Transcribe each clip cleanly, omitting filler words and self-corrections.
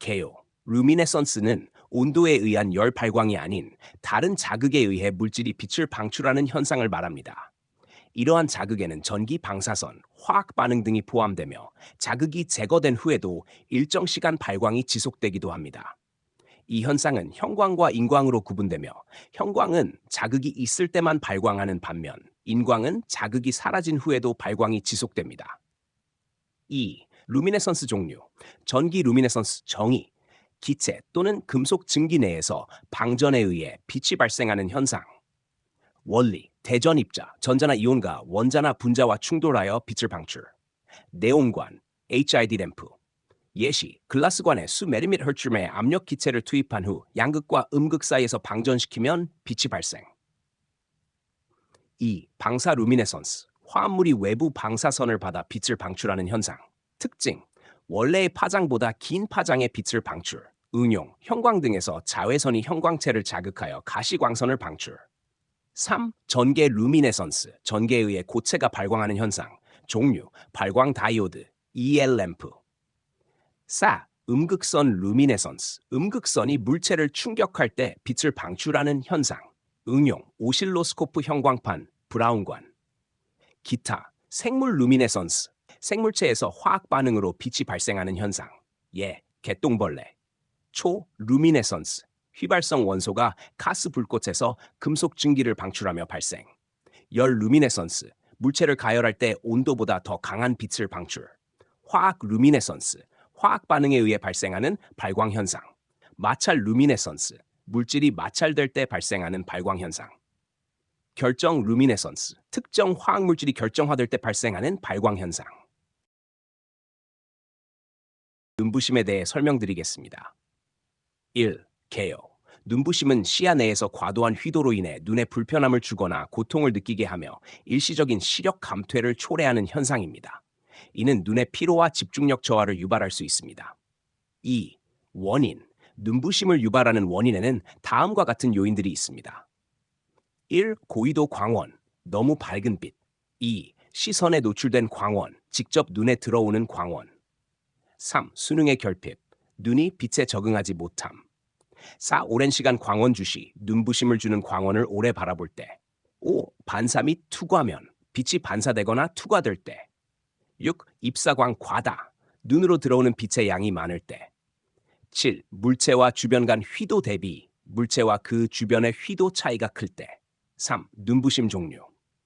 개요. 루미네선스는 온도에 의한 열 발광이 아닌 다른 자극에 의해 물질이 빛을 방출하는 현상을 말합니다. 이러한 자극에는 전기 방사선, 화학 반응 등이 포함되며 자극이 제거된 후에도 일정 시간 발광이 지속되기도 합니다. 이 현상은 형광과 인광으로 구분되며 형광은 자극이 있을 때만 발광하는 반면 인광은 자극이 사라진 후에도 발광이 지속됩니다. 2. 루미네선스 종류. 전기 루미네선스 정의. 기체 또는 금속 증기 내에서 방전에 의해 빛이 발생하는 현상. 원리, 대전입자, 전자나 이온과 원자나 분자와 충돌하여 빛을 방출. 네온관, HID 램프. 예시, 글라스관에 수 미리미터헤르츠의 압력 기체를 투입한 후 양극과 음극 사이에서 방전시키면 빛이 발생. 2. 방사 루미네선스. 화합물이 외부 방사선을 받아 빛을 방출하는 현상. 특징, 원래의 파장보다 긴 파장의 빛을 방출. 응용, 형광 등에서 자외선이 형광체를 자극하여 가시광선을 방출. 3. 전개 루미네선스. 전개에 의해 고체가 발광하는 현상. 종류, 발광 다이오드, EL 램프. 4. 음극선 루미네선스. 음극선이 물체를 충격할 때 빛을 방출하는 현상. 응용, 오실로스코프 형광판, 브라운관. 기타, 생물 루미네선스. 생물체에서 화학 반응으로 빛이 발생하는 현상. 예, 개똥벌레. 초, 루미네선스. 휘발성 원소가 가스 불꽃에서 금속 증기를 방출하며 발생. 열 루미네선스. 물체를 가열할 때 온도보다 더 강한 빛을 방출. 화학 루미네선스. 화학 반응에 의해 발생하는 발광 현상. 마찰 루미네선스. 물질이 마찰될 때 발생하는 발광 현상. 결정 루미네선스. 특정 화학 물질이 결정화될 때 발생하는 발광 현상. 눈부심에 대해 설명드리겠습니다. 1. 개요. 눈부심은 시야 내에서 과도한 휘도로 인해 눈에 불편함을 주거나 고통을 느끼게 하며 일시적인 시력 감퇴를 초래하는 현상입니다. 이는 눈의 피로와 집중력 저하를 유발할 수 있습니다. 2. 원인. 눈부심을 유발하는 원인에는 다음과 같은 요인들이 있습니다. 1. 고위도 광원, 너무 밝은 빛. 2. 시선에 노출된 광원, 직접 눈에 들어오는 광원. 3. 수능의 결핍, 눈이 빛에 적응하지 못함. 4. 오랜 시간 광원 주시, 눈부심을 주는 광원을 오래 바라볼 때. 5. 반사 및 투과면, 빛이 반사되거나 투과될 때. 6. 입사광 과다, 눈으로 들어오는 빛의 양이 많을 때. 7. 물체와 주변 간 휘도 대비, 물체와 그 주변의 휘도 차이가 클 때. 3. 눈부심 종류.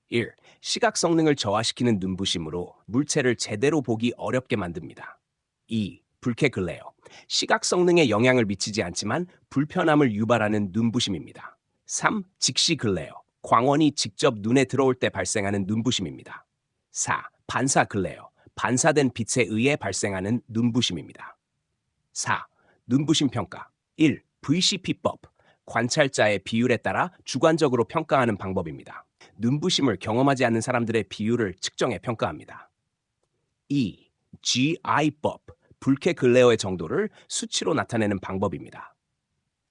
1. 시각 성능을 저하시키는 눈부심으로 물체를 제대로 보기 어렵게 만듭니다. 2. 불쾌 글레어. 시각 성능에 영향을 미치지 않지만 불편함을 유발하는 눈부심입니다. 3. 직시 글레어. 광원이 직접 눈에 들어올 때 발생하는 눈부심입니다. 4. 반사 글레어. 반사된 빛에 의해 발생하는 눈부심입니다. 4. 눈부심 평가. 1. VCP법. 관찰자의 비율에 따라 주관적으로 평가하는 방법입니다. 눈부심을 경험하지 않는 사람들의 비율을 측정해 평가합니다. 2. GI법. 불쾌 글레어의 정도를 수치로 나타내는 방법입니다.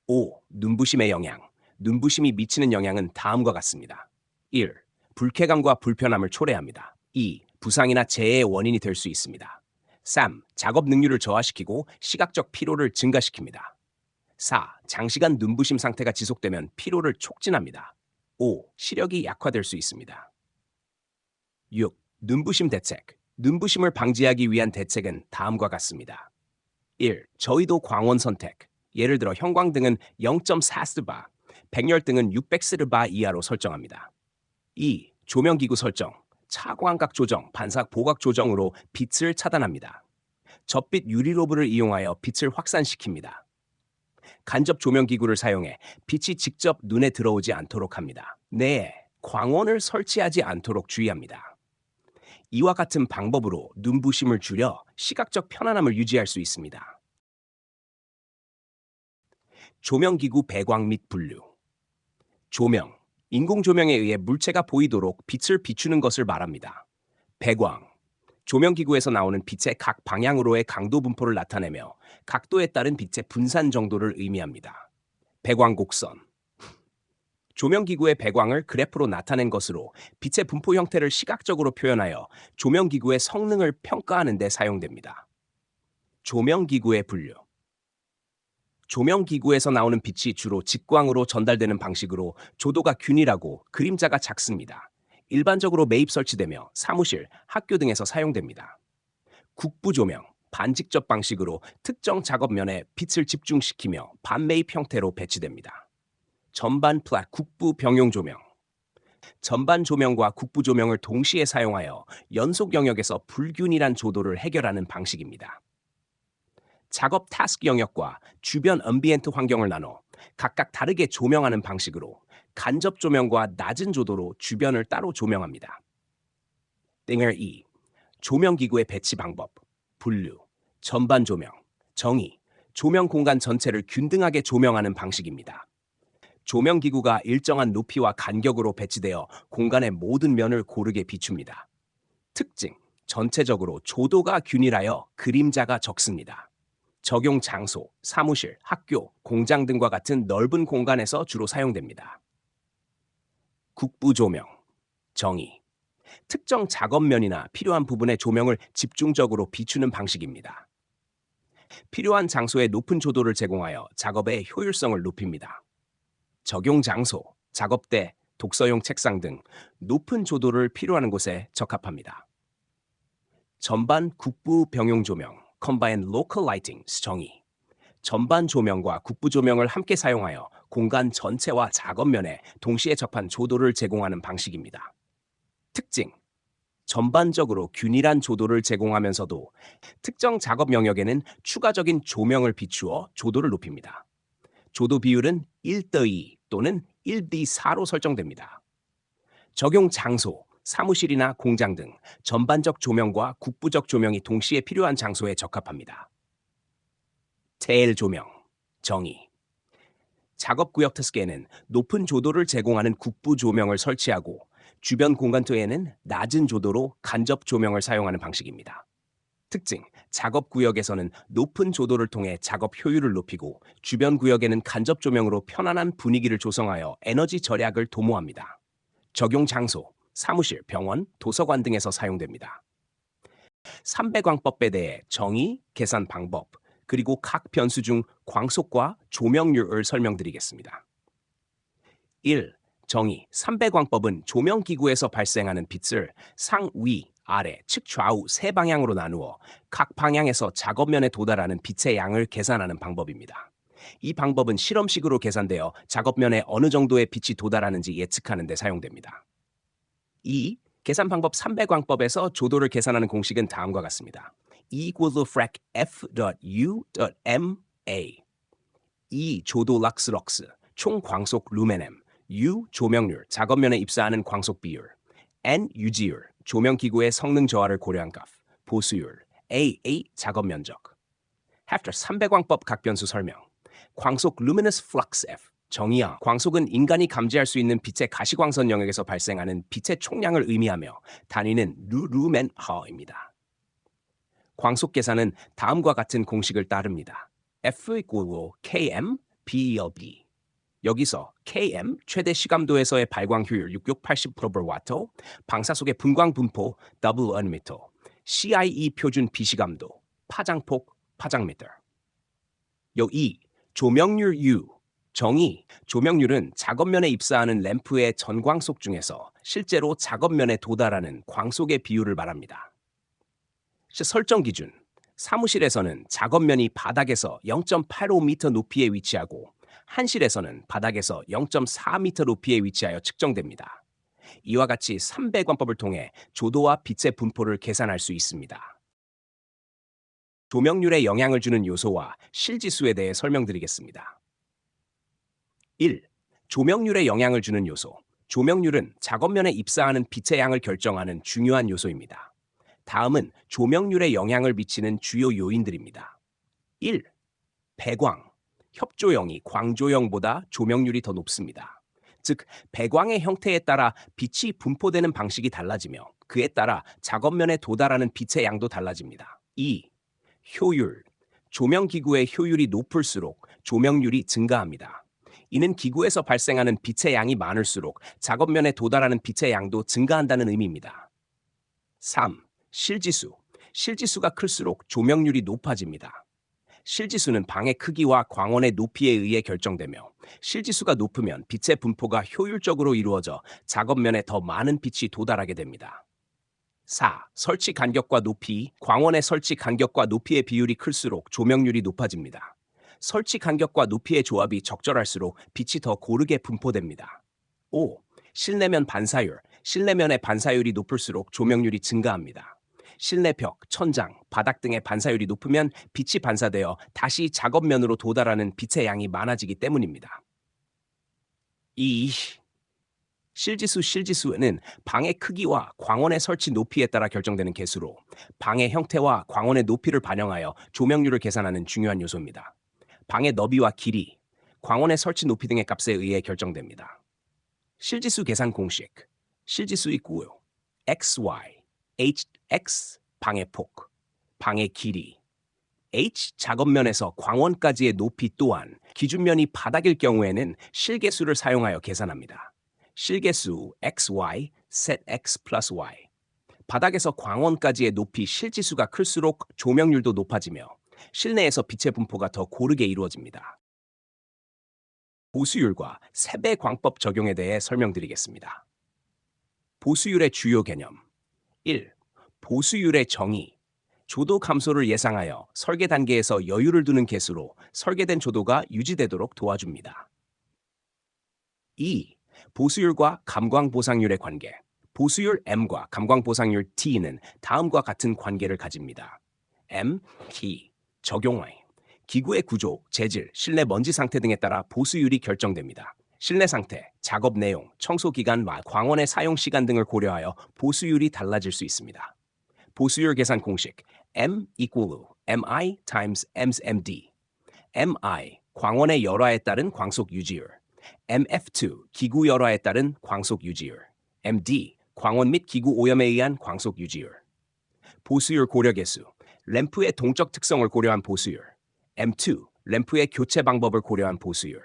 5. 눈부심의 영향. 눈부심이 미치는 영향은 다음과 같습니다. 1. 불쾌감과 불편함을 초래합니다. 2. 부상이나 재해의 원인이 될 수 있습니다. 3. 작업 능률을 저하시키고 시각적 피로를 증가시킵니다. 4. 장시간 눈부심 상태가 지속되면 피로를 촉진합니다. 5. 시력이 약화될 수 있습니다. 6. 눈부심 대책. 눈부심을 방지하기 위한 대책은 다음과 같습니다. 1. 저위도 광원 선택. 예를 들어 형광등은 0.4스바, 백열등은 600스바 이하로 설정합니다. 2. 조명기구 설정. 차광각 조정, 반사 보각 조정으로 빛을 차단합니다. 젖빛 유리로브를 이용하여 빛을 확산시킵니다. 간접 조명기구를 사용해 빛이 직접 눈에 들어오지 않도록 합니다. 네, 광원을 설치하지 않도록 주의합니다. 이와 같은 방법으로 눈부심을 줄여 시각적 편안함을 유지할 수 있습니다. 조명기구 배광 및 분류. 조명, 인공조명에 의해 물체가 보이도록 빛을 비추는 것을 말합니다. 배광, 조명기구에서 나오는 빛의 각 방향으로의 강도 분포를 나타내며 각도에 따른 빛의 분산 정도를 의미합니다. 배광 곡선, 조명기구의 배광을 그래프로 나타낸 것으로 빛의 분포 형태를 시각적으로 표현하여 조명기구의 성능을 평가하는 데 사용됩니다. 조명기구의 분류. 조명기구에서 나오는 빛이 주로 직광으로 전달되는 방식으로 조도가 균일하고 그림자가 작습니다. 일반적으로 매입 설치되며 사무실, 학교 등에서 사용됩니다. 국부조명, 반직접 방식으로 특정 작업면에 빛을 집중시키며 반매입 형태로 배치됩니다. 전반 플랫 국부 병용 조명. 전반 조명과 국부 조명을 동시에 사용하여 연속 영역에서 불균일한 조도를 해결하는 방식입니다. 작업 타스크 영역과 주변 엄비엔트 환경을 나눠 각각 다르게 조명하는 방식으로 간접 조명과 낮은 조도로 주변을 따로 조명합니다. 띵을 2. 조명기구의 배치 방법, 분류, 전반 조명, 정의, 조명 공간 전체를 균등하게 조명하는 방식입니다. 조명기구가 일정한 높이와 간격으로 배치되어 공간의 모든 면을 고르게 비춥니다. 특징, 전체적으로 조도가 균일하여 그림자가 적습니다. 적용 장소, 사무실, 학교, 공장 등과 같은 넓은 공간에서 주로 사용됩니다. 국부 조명, 정의, 특정 작업면이나 필요한 부분의 조명을 집중적으로 비추는 방식입니다. 필요한 장소에 높은 조도를 제공하여 작업의 효율성을 높입니다. 적용 장소, 작업대, 독서용 책상 등 높은 조도를 필요하는 곳에 적합합니다. 전반 국부 병용 조명, Combined Local Lighting, 정의. 전반 조명과 국부 조명을 함께 사용하여 공간 전체와 작업면에 동시에 접한 조도를 제공하는 방식입니다. 특징, 전반적으로 균일한 조도를 제공하면서도 특정 작업 영역에는 추가적인 조명을 비추어 조도를 높입니다. 조도 비율은 1:2 또는 1:4로 설정됩니다. 적용 장소, 사무실이나 공장 등 전반적 조명과 국부적 조명이 동시에 필요한 장소에 적합합니다. 테일 조명, 정의. 작업구역 타스크에는 높은 조도를 제공하는 국부 조명을 설치하고 주변 공간토에는 낮은 조도로 간접 조명을 사용하는 방식입니다. 특징, 작업구역에서는 높은 조도를 통해 작업 효율을 높이고 주변 구역에는 간접 조명으로 편안한 분위기를 조성하여 에너지 절약을 도모합니다. 적용 장소, 사무실, 병원, 도서관 등에서 사용됩니다. 300광법에 대해 정의, 계산 방법, 그리고 각 변수 중 광속과 조명률을 설명드리겠습니다. 1. 정의, 300광법은 조명기구에서 발생하는 빛을 상, 위, 아래, 측, 좌우 세 방향으로 나누어 각 방향에서 작업면에 도달하는 빛의 양을 계산하는 방법입니다. 이 방법은 실험식으로 계산되어 작업면에 어느 정도의 빛이 도달하는지 예측하는 데 사용됩니다. 2. 계산 방법 300광법에서 조도를 계산하는 공식은 다음과 같습니다. E equals to frac F.U.M.A. E 조도 럭스, 총 광속 루멘 U 조명률, 작업면에 입사하는 광속 비율, N 유지율, 조명기구의 성능 저하를 고려한 값, 보수율, A 작업 면적. After 300광법 각 변수 설명. 광속 luminous flux F, 정의하. 광속은 인간이 감지할 수 있는 빛의 가시광선 영역에서 발생하는 빛의 총량을 의미하며 단위는 루멘하입니다. 광속 계산은 다음과 같은 공식을 따릅니다. F equal km BLB. 여기서 km 최대 시감도에서의 발광 효율 6680%/W, 방사속의 분광 분포 W/m, CIE 표준 비시감도, 파장폭 파장미터. 요2 조명률 U. 정의, 조명률은 작업면에 입사하는 램프의 전광속 중에서 실제로 작업면에 도달하는 광속의 비율을 말합니다. 설정 기준, 사무실에서는 작업면이 바닥에서 0.85m 높이에 위치하고 한실에서는 바닥에서 0.4m 높이에 위치하여 측정됩니다. 이와 같이 300광법을 통해 조도와 빛의 분포를 계산할 수 있습니다. 조명률에 영향을 주는 요소와 실지수에 대해 설명드리겠습니다. 1. 조명률에 영향을 주는 요소. 조명률은 작업면에 입사하는 빛의 양을 결정하는 중요한 요소입니다. 다음은 조명률에 영향을 미치는 주요 요인들입니다. 1. 배광. 협조형이 광조형보다 조명률이 더 높습니다. 즉, 배광의 형태에 따라 빛이 분포되는 방식이 달라지며 그에 따라 작업면에 도달하는 빛의 양도 달라집니다. 2. 효율. 조명기구의 효율이 높을수록 조명률이 증가합니다. 이는 기구에서 발생하는 빛의 양이 많을수록 작업면에 도달하는 빛의 양도 증가한다는 의미입니다. 3. 실지수. 실지수가 클수록 조명률이 높아집니다. 실지수는 방의 크기와 광원의 높이에 의해 결정되며 실지수가 높으면 빛의 분포가 효율적으로 이루어져 작업면에 더 많은 빛이 도달하게 됩니다. 4. 설치 간격과 높이. 광원의 설치 간격과 높이의 비율이 클수록 조명률이 높아집니다. 설치 간격과 높이의 조합이 적절할수록 빛이 더 고르게 분포됩니다. 5. 실내면 반사율. 실내면의 반사율이 높을수록 조명률이 증가합니다. 실내 벽, 천장, 바닥 등의 반사율이 높으면 빛이 반사되어 다시 작업면으로 도달하는 빛의 양이 많아지기 때문입니다. 2. 실지수는 방의 크기와 광원의 설치 높이에 따라 결정되는 개수로 방의 형태와 광원의 높이를 반영하여 조명률을 계산하는 중요한 요소입니다. 방의 너비와 길이, 광원의 설치 높이 등의 값에 의해 결정됩니다. 실지수 계산 공식. 실지수 이고요. XY, HX 방의 폭, 방의 길이, H 작업면에서 광원까지의 높이 또한 기준면이 바닥일 경우에는 실계수를 사용하여 계산합니다. 실계수 XY, set X plus Y. 바닥에서 광원까지의 높이 실지수가 클수록 조명률도 높아지며 실내에서 빛의 분포가 더 고르게 이루어집니다. 보수율과 세배 광법 적용에 대해 설명드리겠습니다. 보수율의 주요 개념. 1. 보수율의 정의. 조도 감소를 예상하여 설계 단계에서 여유를 두는 개수로 설계된 조도가 유지되도록 도와줍니다. 2. 보수율과 감광 보상률의 관계. 보수율 M과 감광 보상률 T는 다음과 같은 관계를 가집니다. M, T, 적용하여 기구의 구조, 재질, 실내 먼지 상태 등에 따라 보수율이 결정됩니다. 실내 상태, 작업 내용, 청소 기간과 광원의 사용 시간 등을 고려하여 보수율이 달라질 수 있습니다. 보수율 계산 공식 M equal MI times MD. MI, 광원의 열화에 따른 광속 유지율. MF2, 기구 열화에 따른 광속 유지율. MD, 광원 및 기구 오염에 의한 광속 유지율. 보수율 고려 개수. 램프의 동적 특성을 고려한 보수율. M2, 램프의 교체 방법을 고려한 보수율.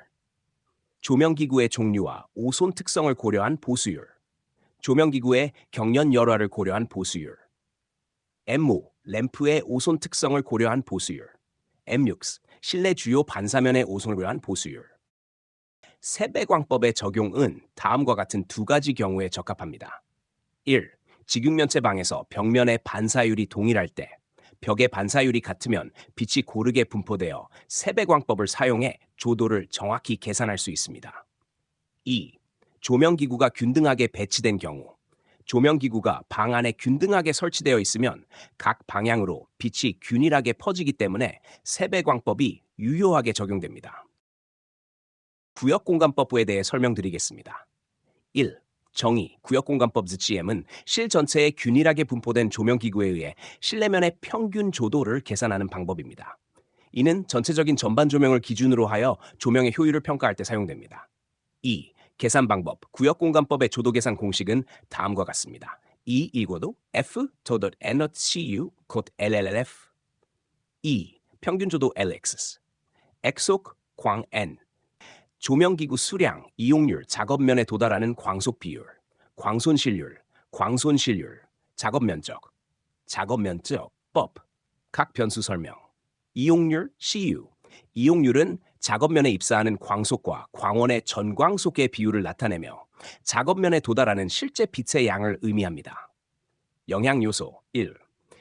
조명기구의 종류와 오손 특성을 고려한 보수율. 조명기구의 경련 열화를 고려한 보수율. M5, 램프의 오손 특성을 고려한 보수율. M6, 실내 주요 반사면의 오손을 고려한 보수율. 세배광법의 적용은 다음과 같은 두 가지 경우에 적합합니다. 1. 직육면체 방에서 벽면의 반사율이 동일할 때 벽의 반사율이 같으면 빛이 고르게 분포되어 세배광법을 사용해 조도를 정확히 계산할 수 있습니다. 2. 조명기구가 균등하게 배치된 경우. 조명기구가 방 안에 균등하게 설치되어 있으면 각 방향으로 빛이 균일하게 퍼지기 때문에 세배광법이 유효하게 적용됩니다. 구역공간법에 대해 설명드리겠습니다. 1. 정의, 구역공간법 ZGM은 실 전체에 균일하게 분포된 조명기구에 의해 실내면의 평균 조도를 계산하는 방법입니다. 이는 전체적인 전반 조명을 기준으로 하여 조명의 효율을 평가할 때 사용됩니다. 2. 계산 방법, 구역공간법의 조도 계산 공식은 다음과 같습니다. E 이고도 F 더덧 N.CU 곧 LLF. 2. 평균 조도 LX. X속 광 N. 조명기구 수량, 이용률, 작업면에 도달하는 광속 비율, 광손실률, 작업면적, 법, 각 변수 설명. 이용률, CU. 이용률은 작업면에 입사하는 광속과 광원의 전광속의 비율을 나타내며 작업면에 도달하는 실제 빛의 양을 의미합니다. 영향요소 1.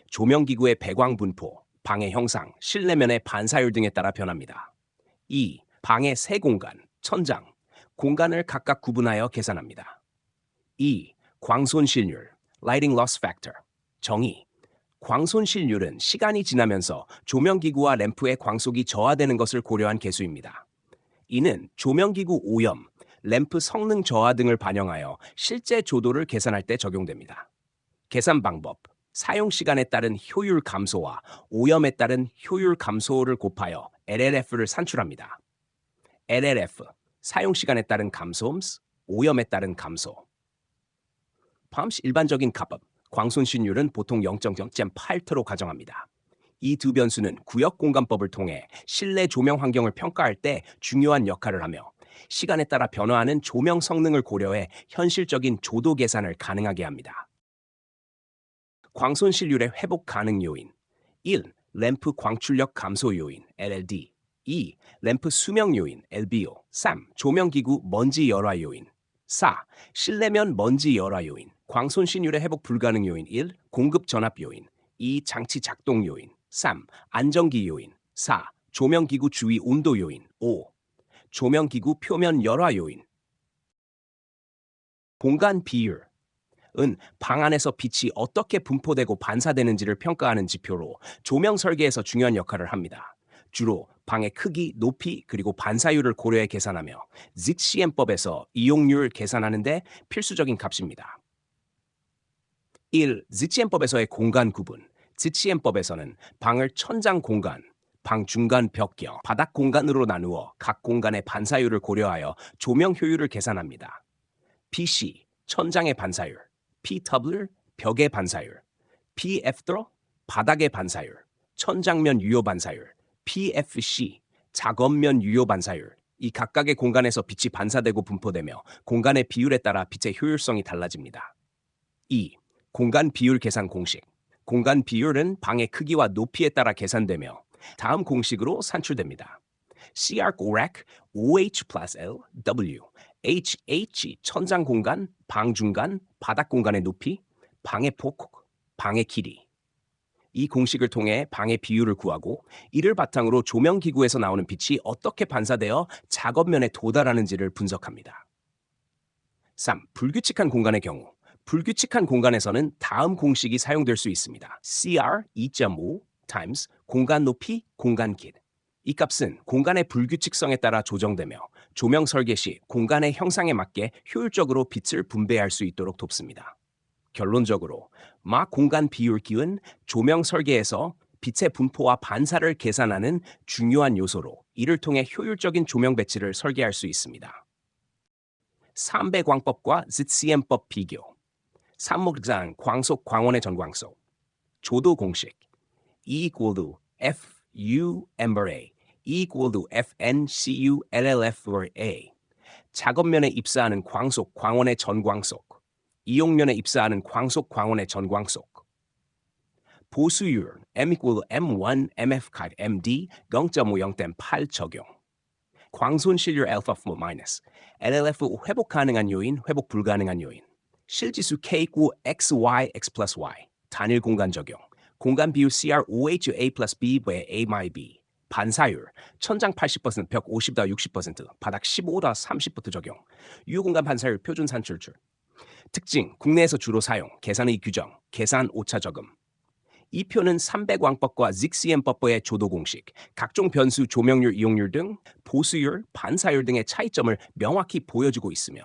조명기구의 배광 분포, 방의 형상, 실내면의 반사율 등에 따라 변합니다. 2. 방의 세 공간, 천장, 공간을 각각 구분하여 계산합니다. 2. 광손실률, Lighting Loss Factor, 정의. 광손실률은 시간이 지나면서 조명기구와 램프의 광속이 저하되는 것을 고려한 계수입니다. 이는 조명기구 오염, 램프 성능 저하 등을 반영하여 실제 조도를 계산할 때 적용됩니다. 계산 방법, 사용 시간에 따른 효율 감소와 오염에 따른 효율 감소를 곱하여 LLF를 산출합니다. LLF, 사용 시간에 따른 감소, 오염에 따른 감소. 일반적인 값, 광손실률은 보통 0.0.8터로 가정합니다. 이 두 변수는 구역공간법을 통해 실내 조명 환경을 평가할 때 중요한 역할을 하며 시간에 따라 변화하는 조명 성능을 고려해 현실적인 조도 계산을 가능하게 합니다. 광손실률의 회복 가능 요인. 1. 램프 광출력 감소 요인 LLD 2. 램프 수명 요인 LBO 3. 조명기구 먼지 열화 요인 4. 실내면 먼지 열화 요인 광손신율의 회복 불가능 요인 1. 공급 전압 요인 2. 장치 작동 요인 3. 안정기 요인 4. 조명기구 주위 온도 요인 5. 조명기구 표면 열화 요인 공간 비율 은 방 안에서 빛이 어떻게 분포되고 반사되는지를 평가하는 지표로 조명 설계에서 중요한 역할을 합니다. 주로 방의 크기, 높이, 그리고 반사율을 고려해 계산하며 ZCM법에서 이용률 계산하는 데 필수적인 값입니다. 1. ZCM법에서의 공간 구분. ZCM법에서는 방을 천장 공간, 방 중간 벽경, 바닥 공간으로 나누어 각 공간의 반사율을 고려하여 조명 효율을 계산합니다. PC, 천장의 반사율, PW, 벽의 반사율, PF, 바닥의 반사율, 천장면 유효 반사율, PFC, 작업면 유효 반사율, 이 각각의 공간에서 빛이 반사되고 분포되며 공간의 비율에 따라 빛의 효율성이 달라집니다. 2. 공간 비율 계산 공식. 공간 비율은 방의 크기와 높이에 따라 계산되며 다음 공식으로 산출됩니다. CARC OH plus L, W, HH 천장 공간, 방 중간, 바닥 공간의 높이, 방의 폭, 방의 길이. 이 공식을 통해 방의 비율을 구하고 이를 바탕으로 조명기구에서 나오는 빛이 어떻게 반사되어 작업면에 도달하는지를 분석합니다. 3. 불규칙한 공간의 경우. 불규칙한 공간에서는 다음 공식이 사용될 수 있습니다. CR 2.5 times 공간 높이, 공간 길. 이 값은 공간의 불규칙성에 따라 조정되며 조명 설계 시 공간의 형상에 맞게 효율적으로 빛을 분배할 수 있도록 돕습니다. 결론적으로 막 공간 비율 기은 조명 설계에서 빛의 분포와 반사를 계산하는 중요한 요소로 이를 통해 효율적인 조명 배치를 설계할 수 있습니다. 3배 광법과 ZCM법 비교. 삼목장 광속 광원의 전광속. 조도 공식 E equal to FU A, E equal to FNCU LLF A. 작업면에 입사하는 광속 광원의 전광속, 이용면에 입사하는 광속 광원의 전광속. 보수율 M equal to M1 MF kat MD 0.50대8 적용. 광손실률 알파 마이너스 LLF 회복 가능한 요인, 회복 불가능한 요인. 실지수 K equal XY X plus Y 단일 공간 적용. 공간 비율 CR OH A plus B 왜 A my B. 반사율 천장 80%, 벽 50-60%, 바닥 15-30% 적용. 유효 공간 반사율 표준 산출출. 특징 국내에서 주로 사용, 계산의 규정, 계산 오차 적음. 이 표는 300광법과 ZCM법의 조도 공식, 각종 변수 조명률, 이용률 등 보수율, 반사율 등의 차이점을 명확히 보여주고 있으며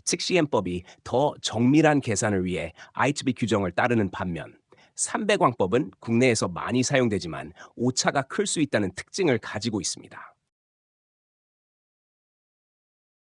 ZCM법이 더 정밀한 계산을 위해 ITB 규정을 따르는 반면 300광법은 국내에서 많이 사용되지만 오차가 클 수 있다는 특징을 가지고 있습니다.